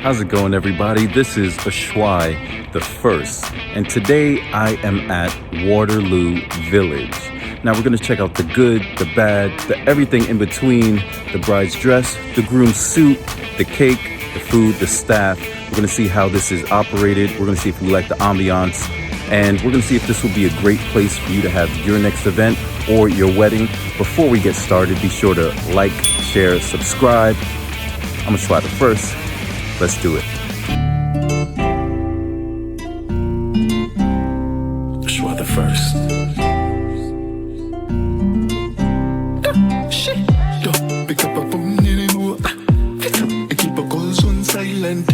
How's it going, everybody? This is ASHWI, the first, and today I am at Waterloo Village. Now we're gonna check out the good, the bad, the everything in between, the bride's dress, the groom's suit, the cake, the food, the staff. We're gonna see how this is operated. We're gonna see if we like the ambiance, and we're gonna see if this will be a great place for you to have your next event or your wedding. Before we get started, be sure to like, share, subscribe. I'm ASHWI the first. Let's do it. ASHWI the first. Shit, don't pick up a phone anymore. I keep a calls on silent.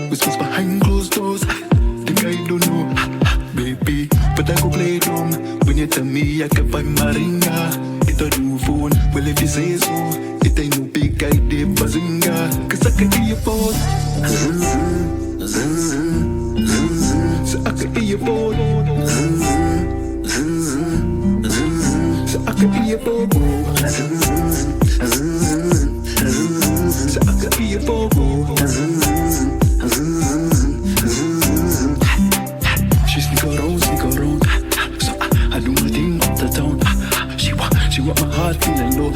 Whispers behind closed doors. Think I don't know, baby. But I go play dumb. When you tell me I can find my ringer. It a new phone. Well, if you say so, it ain't no big idea, bazinga. Cause I can hear your phone. So I can hear your phone. So I can hear your phone. So I can hear your phone. She sneak around. So I do my thing up the town. She want my heart feeling low.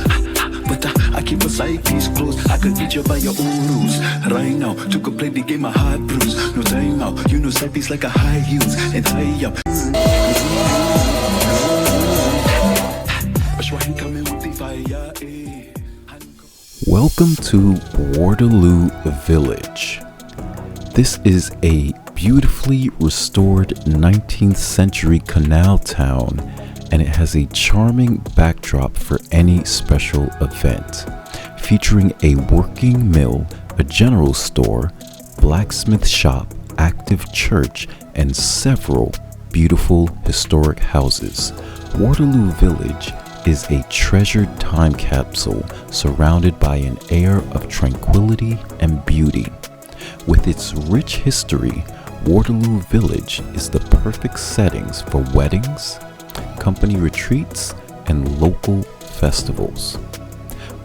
But I keep a side piece close. I could beat you by your own rules. Right now, to go play the game, my heart bruise. No time out, you know side piece like a high heels and high up. Welcome to Waterloo Village. This is a beautifully restored 19th century canal town, and it has a charming backdrop for any special event, featuring a working mill, a general store, blacksmith shop, active church, and several beautiful historic houses. Waterloo Village is a treasured time capsule surrounded by an air of tranquility and beauty. With its rich history, Waterloo Village is the perfect settings for weddings, company retreats, and local festivals.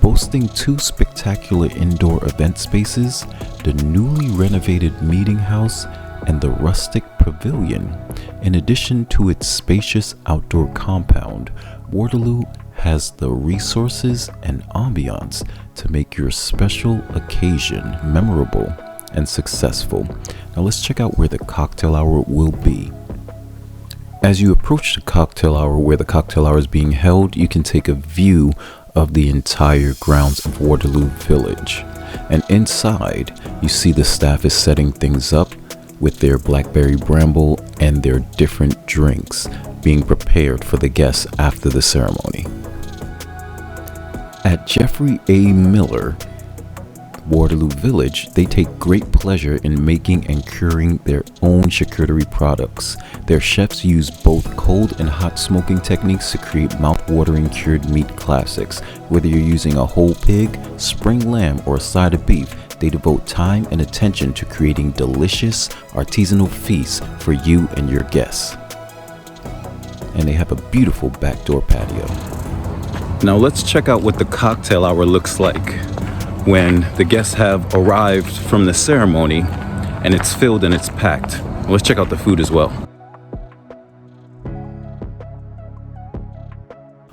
Boasting two spectacular indoor event spaces, the newly renovated meeting house and the rustic pavilion. In addition to its spacious outdoor compound, Waterloo has the resources and ambiance to make your special occasion memorable and successful. Now let's check out where the cocktail hour will be. As you approach the cocktail hour where the cocktail hour is being held, you can take a view of the entire grounds of Waterloo Village. And inside, you see the staff is setting things up with their blackberry bramble and their different drinks being prepared for the guests after the ceremony. At Jeffrey A. Miller, Waterloo Village, they take great pleasure in making and curing their own charcuterie products. Their chefs use both cold and hot smoking techniques to create mouth-watering cured meat classics. Whether you're using a whole pig, spring lamb, or a side of beef, they devote time and attention to creating delicious artisanal feasts for you and your guests. And they have a beautiful backdoor patio. Now let's check out what the cocktail hour looks like when the guests have arrived from the ceremony and it's filled and it's packed. Let's check out the food as well.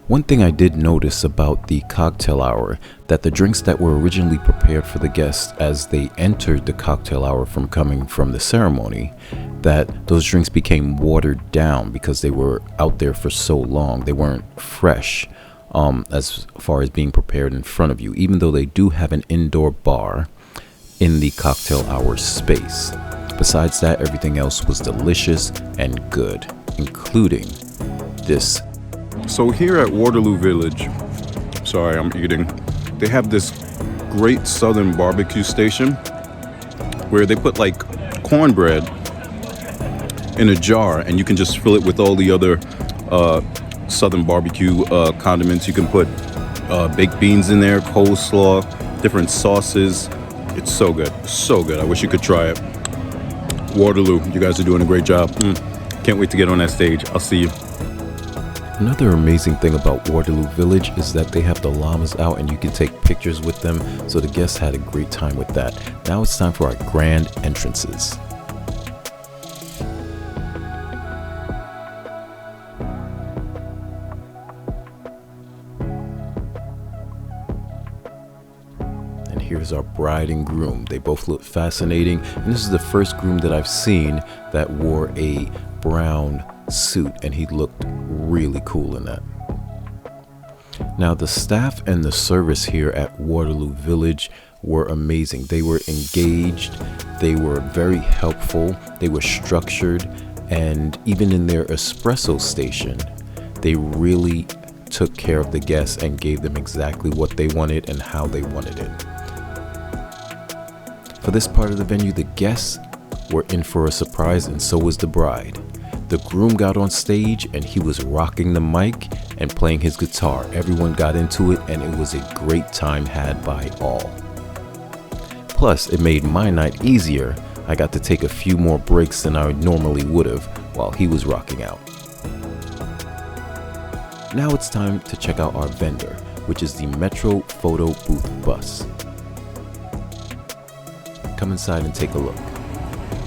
One thing I did notice about the cocktail hour, that the drinks that were originally prepared for the guests as they entered the cocktail hour from coming from the ceremony, that those drinks became watered down because they were out there for so long. They weren't fresh as far as being prepared in front of you, even though they do have an indoor bar in the cocktail hour space. Besides that, everything else was delicious and good, including this. So here at Waterloo Village, sorry, I'm eating, they have this great southern barbecue station where they put like cornbread in a jar and you can just fill it with all the other southern barbecue condiments. You can put baked beans in there, coleslaw, different sauces. It's so good, so good. I wish you could try it. Waterloo, you guys are doing a great job. Can't wait to get on that stage. I'll see you. Another amazing thing about Waterloo Village is that they have the llamas out and you can take pictures with them, so the guests had a great time with that. Now it's time for our grand entrances. And here's our bride and groom. They both look fascinating, and this is the first groom that I've seen that wore a brown suit, and he looked really cool in that. Now the staff and the service here at Waterloo Village were amazing. They were engaged, they were very helpful, they were structured, and even in their espresso station, they really took care of the guests and gave them exactly what they wanted and how they wanted it. For this part of the venue, the guests were in for a surprise, and so was the bride. The groom got on stage and he was rocking the mic and playing his guitar. Everyone got into it and it was a great time had by all. Plus, it made my night easier. I got to take a few more breaks than I normally would have while he was rocking out. Now it's time to check out our vendor, which is the Metro Photo Booth Bus. Come inside and take a look.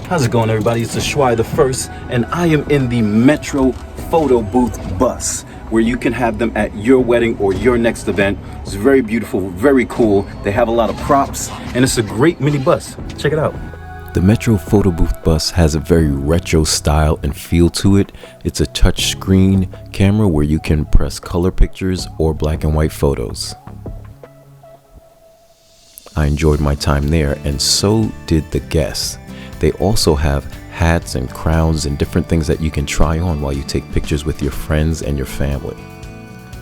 How's it going, everybody? It's ASHWI the First, and I am in the Metro Photo Booth Bus, where you can have them at your wedding or your next event. It's very beautiful, very cool. They have a lot of props, and it's a great mini bus. Check it out. The Metro Photo Booth Bus has a very retro style and feel to it. It's a touchscreen camera where you can press color pictures or black and white photos. I enjoyed my time there, and so did the guests. They also have hats and crowns and different things that you can try on while you take pictures with your friends and your family.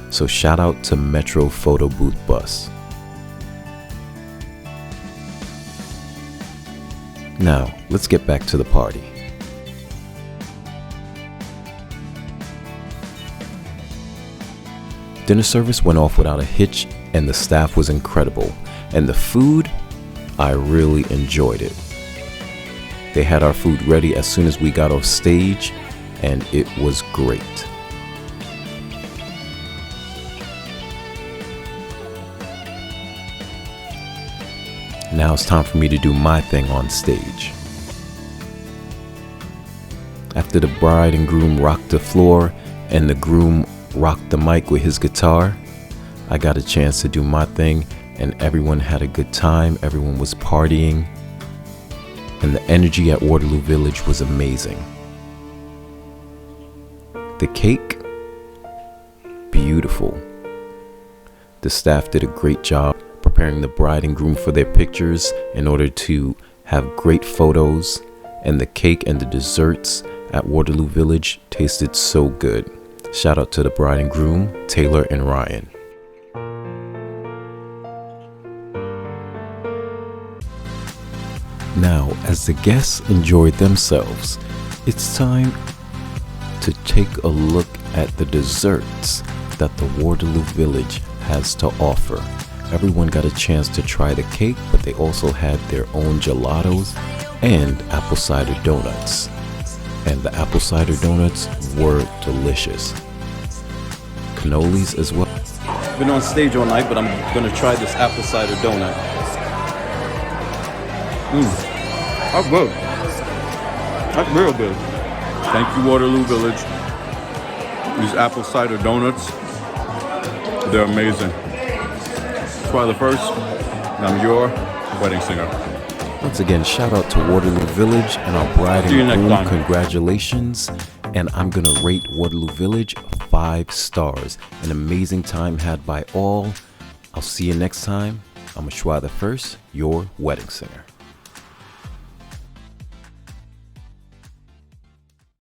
So shout out to Metro Photo Booth Bus. Now, let's get back to the party. Dinner service went off without a hitch, and the staff was incredible. And the food, I really enjoyed it. They had our food ready as soon as we got off stage, and it was great. Now it's time for me to do my thing on stage. After the bride and groom rocked the floor and the groom rocked the mic with his guitar, I got a chance to do my thing, and everyone had a good time. Everyone was partying. And the energy at Waterloo Village was amazing. The cake, beautiful. The staff did a great job preparing the bride and groom for their pictures in order to have great photos, and the cake and the desserts at Waterloo Village tasted so good. Shout out to the bride and groom, Taylor and Ryan. Now, as the guests enjoyed themselves, it's time to take a look at the desserts that the Waterloo Village has to offer. Everyone got a chance to try the cake, but they also had their own gelatos and apple cider donuts. And the apple cider donuts were delicious. Cannolis as well. Been on stage all night, but I'm gonna try this apple cider donut. That's good. That's real good. Thank you, Waterloo Village. These apple cider donuts, they're amazing. ASHWI the First, and I'm your wedding singer. Once again, shout out to Waterloo Village and our bride and groom. Congratulations. And I'm gonna rate Waterloo Village 5 stars. An amazing time had by all. I'll see you next time. I'm ASHWI the First, your wedding singer.